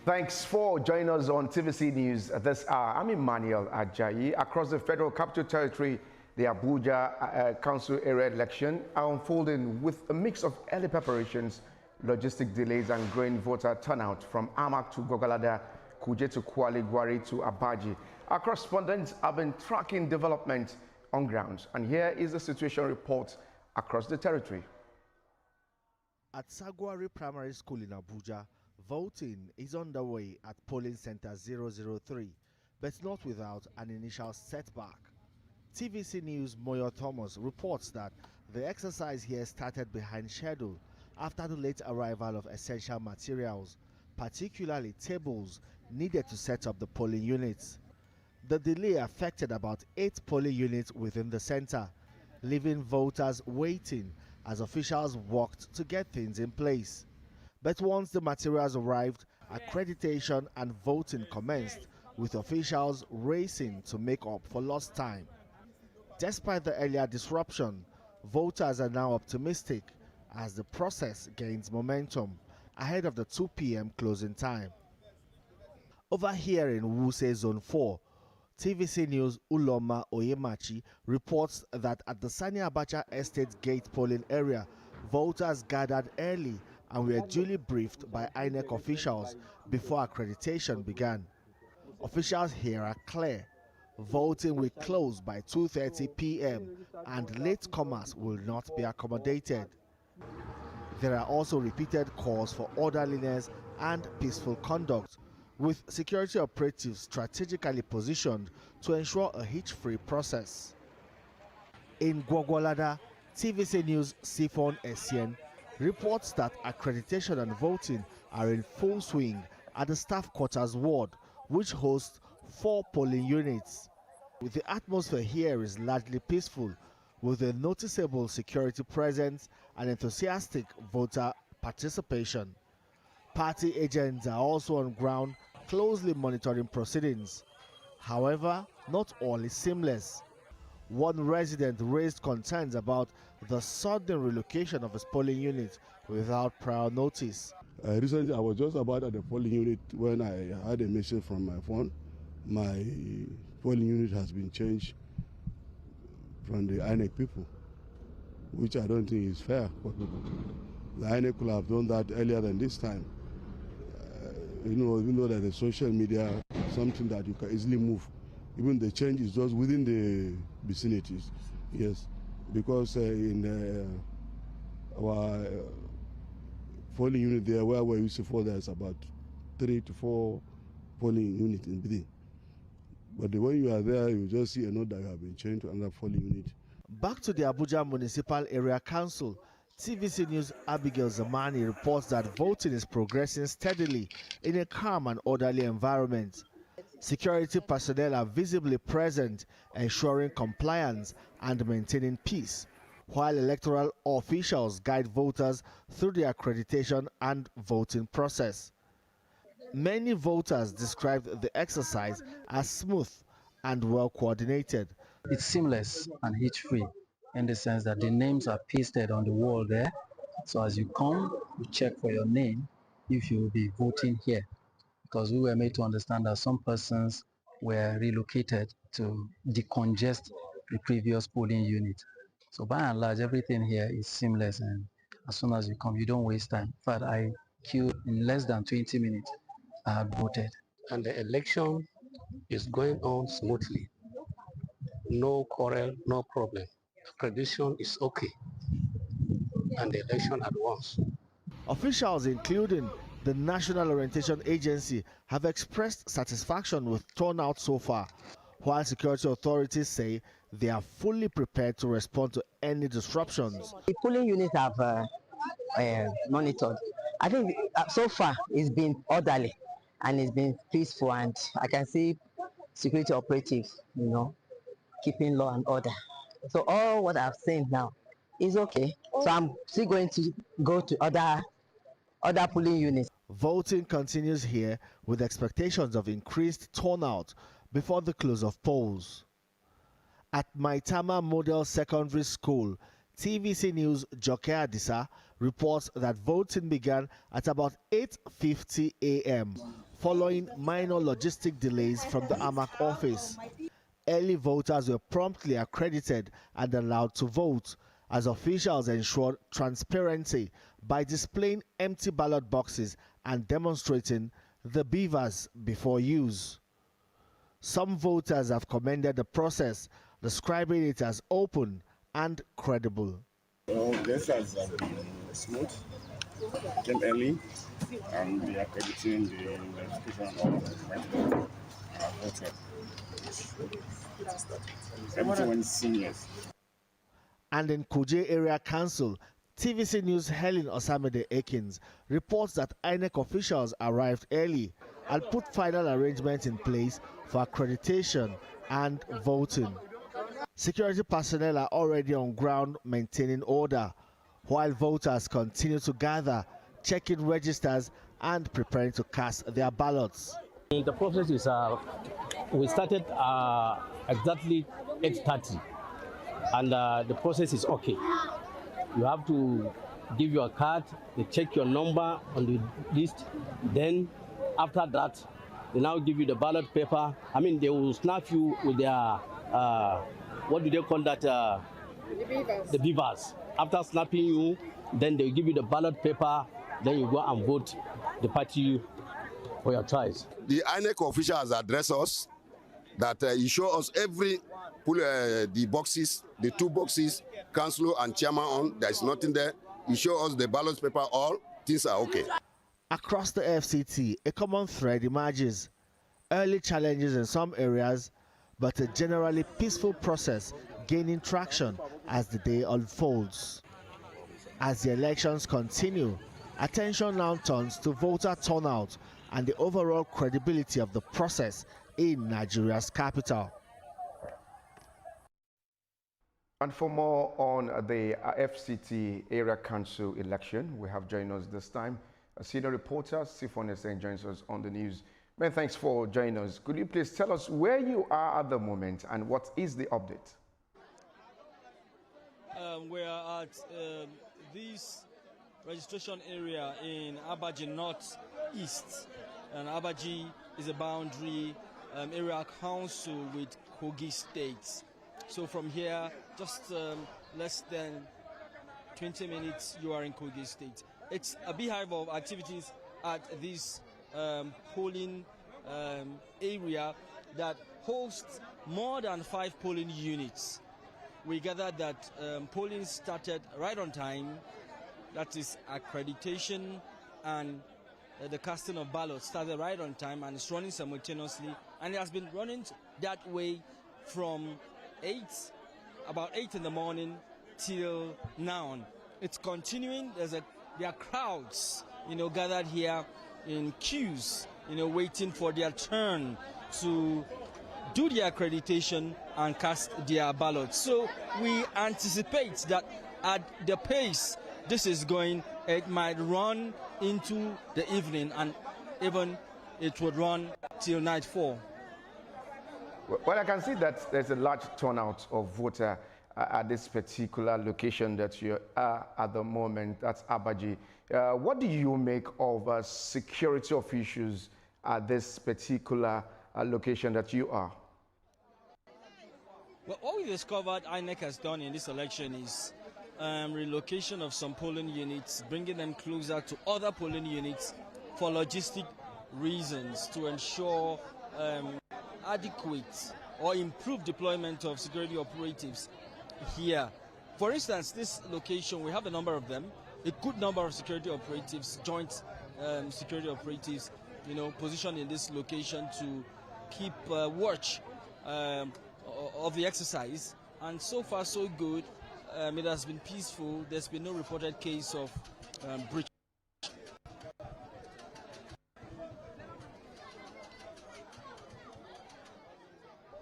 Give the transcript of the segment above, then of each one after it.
Thanks for joining us on TVC News at this hour. I'm Emmanuel Ajayi. Across the Federal Capital Territory, the Abuja Council area election are unfolding with a mix of early preparations, logistic delays, and growing voter turnout from Amak to Gogalada, Kuje to Saguari to Abaji. Our correspondents have been tracking development on ground, and here is the situation report across the territory. At Saguari Primary School in Abuja, voting is underway at polling center 003, but not without an initial setback. TVC News' Moyo Thomas reports that the exercise here started behind schedule after the late arrival of essential materials, particularly tables needed to set up the polling units. The delay affected about 8 polling units within the center, leaving voters waiting as officials worked to get things in place. But once the materials arrived, accreditation and voting commenced, with officials racing to make up for lost time. Despite the earlier disruption, voters are now optimistic as the process gains momentum ahead of the 2 p.m. closing time. Over here in Wuse Zone 4, TVC News' Uloma Oyemachi reports that at the Sani Abacha Estate Gate polling area, voters gathered early and were duly briefed by INEC officials before accreditation began. Officials here are clear. Voting will close by 2:30 p.m. and latecomers will not be accommodated. There are also repeated calls for orderliness and peaceful conduct, with security operatives strategically positioned to ensure a hitch-free process. In Gwagwalada, TVC News' Sifon Essien reports that accreditation and voting are in full swing at the staff quarters ward, which hosts 4 polling units. The atmosphere here is largely peaceful, with a noticeable security presence and enthusiastic voter participation. Party agents are also on ground, closely monitoring proceedings. However, not all is seamless. One resident raised concerns about the sudden relocation of his polling unit without prior notice. Recently, I was just about at the polling unit when I had a message from my phone. My polling unit has been changed from the INEC people, which I don't think is fair for people. The INEC could have done that earlier than this time. You know that the social media is something that you can easily move. Even the change is just within the vicinities, yes, because in our polling unit there, where we used to fall, there's about 3 to 4 polling units in within. But when you are there, you just see a note that you have been changed to another polling unit. Back to the Abuja Municipal Area Council, TVC News' Abigail Zamani reports that voting is progressing steadily in a calm and orderly environment. Security personnel are visibly present, ensuring compliance and maintaining peace, while electoral officials guide voters through the accreditation and voting process. Many voters described the exercise as smooth and well coordinated. It's seamless and hitch-free in the sense that the names are pasted on the wall there. So as you come, you check for your name if you will be voting here. Because we were made to understand that some persons were relocated to decongest the previous polling unit. So by and large, everything here is seamless, and as soon as you come, you don't waste time. In fact, I queued in less than 20 minutes. I had voted. And the election is going on smoothly. No quarrel, no problem. Accreditation is okay. And the election at once. Officials, including the National Orientation Agency, have expressed satisfaction with turnout so far, while security authorities say they are fully prepared to respond to any disruptions. The polling units have monitored. I think so far it's been orderly and it's been peaceful, and I can see security operatives, keeping law and order. So all what I've seen now is okay. So I'm still going to go to other polling units. Voting continues here with expectations of increased turnout before the close of polls. At Maitama Model Secondary School, TVC News' Joke Adisa reports that voting began at about 8:50 a.m., following minor logistic delays from the INEC office. Early voters were promptly accredited and allowed to vote, as officials ensured transparency by displaying empty ballot boxes and demonstrating the beavers before use. Some voters have commended the process, describing it as open and credible. Well, this has been smooth. Came early, and we are crediting the verification of voted. Everything went seamless. And in Kuje Area Council, TVC News Helen Osamede Akins reports that INEC officials arrived early and put final arrangements in place for accreditation and voting. Security personnel are already on ground maintaining order, while voters continue to gather, checking registers and preparing to cast their ballots. The process is, we started exactly 8:30, and the process is okay. You have to give your card, they check your number on the list, then after that, they now give you the ballot paper. I mean, they will snap you with their, what do they call that? The beavers. After snapping you, then they give you the ballot paper, then you go and vote the party for your choice. The INEC official has addressed us that he show us every the boxes, the 2 boxes, councillor and chairman on. There is nothing there. He show us the ballot paper. All things are okay. Across the FCT, a common thread emerges: early challenges in some areas, but a generally peaceful process gaining traction as the day unfolds. As the elections continue, attention now turns to voter turnout and the overall credibility of the process in Nigeria's capital. And for more on the FCT Area Council election, we have joined us this time a senior reporter, Sifon Esseng, joins us on the news. Ben, thanks for joining us. Could you please tell us where you are at the moment and what is the update? We are at this registration area in Abaji Northeast, and Abaji is a boundary area council with Kogi State. So from here, just less than 20 minutes, you are in Kogi State. It's a beehive of activities at this polling area that hosts more than 5 polling units. We gathered that polling started right on time. That is accreditation and the casting of ballots started right on time and it's running simultaneously. And it has been running that way from about 8 in the morning till now. It's continuing. There are crowds, gathered here in queues, waiting for their turn to do their accreditation and cast their ballots. So we anticipate that at the pace this is going, it might run into the evening and even it would run till nightfall. Well, I can see that there's a large turnout of voter at this particular location that you are at the moment. That's Abaji. What do you make of security officials at this particular location that you are? Well, what we discovered INEC has done in this election is relocation of some polling units, bringing them closer to other polling units for logistic reasons to ensure adequate or improved deployment of security operatives here. For instance, this location, we have a number of them, a good number of security operatives, joint security operatives, positioned in this location to keep watch of the exercise. And so far, so good. It has been peaceful. There's been no reported case of breach.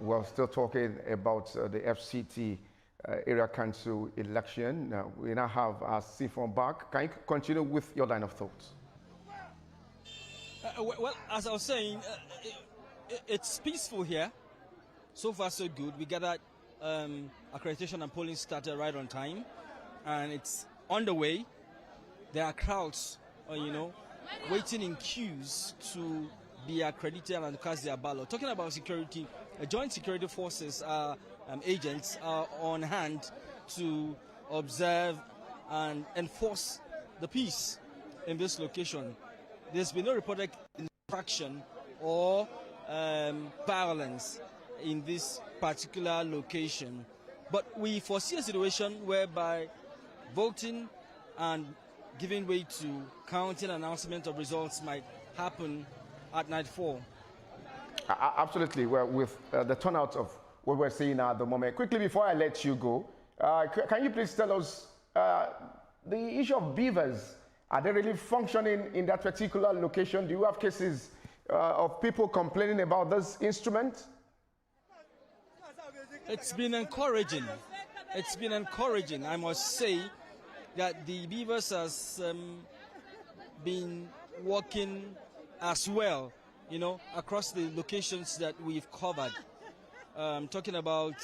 We're still talking about the FCT Area Council election. We now have Sifon back. Can you continue with your line of thoughts? Well, as I was saying, it's peaceful here. So far, so good. We gathered accreditation and polling started right on time, and it's on the way. There are crowds, waiting in queues to be accredited and cast their ballot. Talking about security, joint security forces agents are on hand to observe and enforce the peace in this location. There's been no reported infraction or violence in this particular location. But we foresee a situation whereby voting and giving way to counting announcement of results might happen at nightfall. Absolutely. Well, with the turnout of what we're seeing at the moment. Quickly, before I let you go, can you please tell us the issue of beavers? Are they really functioning in that particular location? Do you have cases of people complaining about this instrument? It's been encouraging. It's been encouraging. I must say that the beavers has been working as well, you know, across the locations that we've covered. Talking about,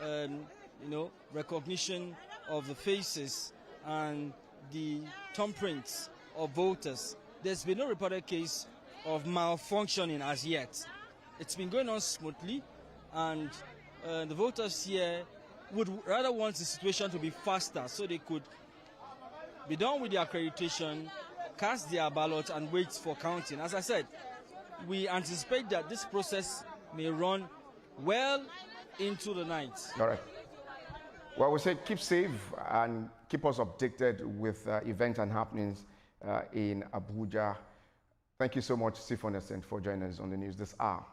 you know, recognition of the faces and the thumbprints of voters. There's been no reported case of malfunctioning as yet. It's been going on smoothly, and the voters here would rather want the situation to be faster so they could be done with the accreditation, cast their ballot, and wait for counting. As I said, we anticipate that this process may run well into the night. All right. Well, we say keep safe and keep us updated with events and happenings in Abuja. Thank you so much, Chief Understand, for joining us on the news this hour.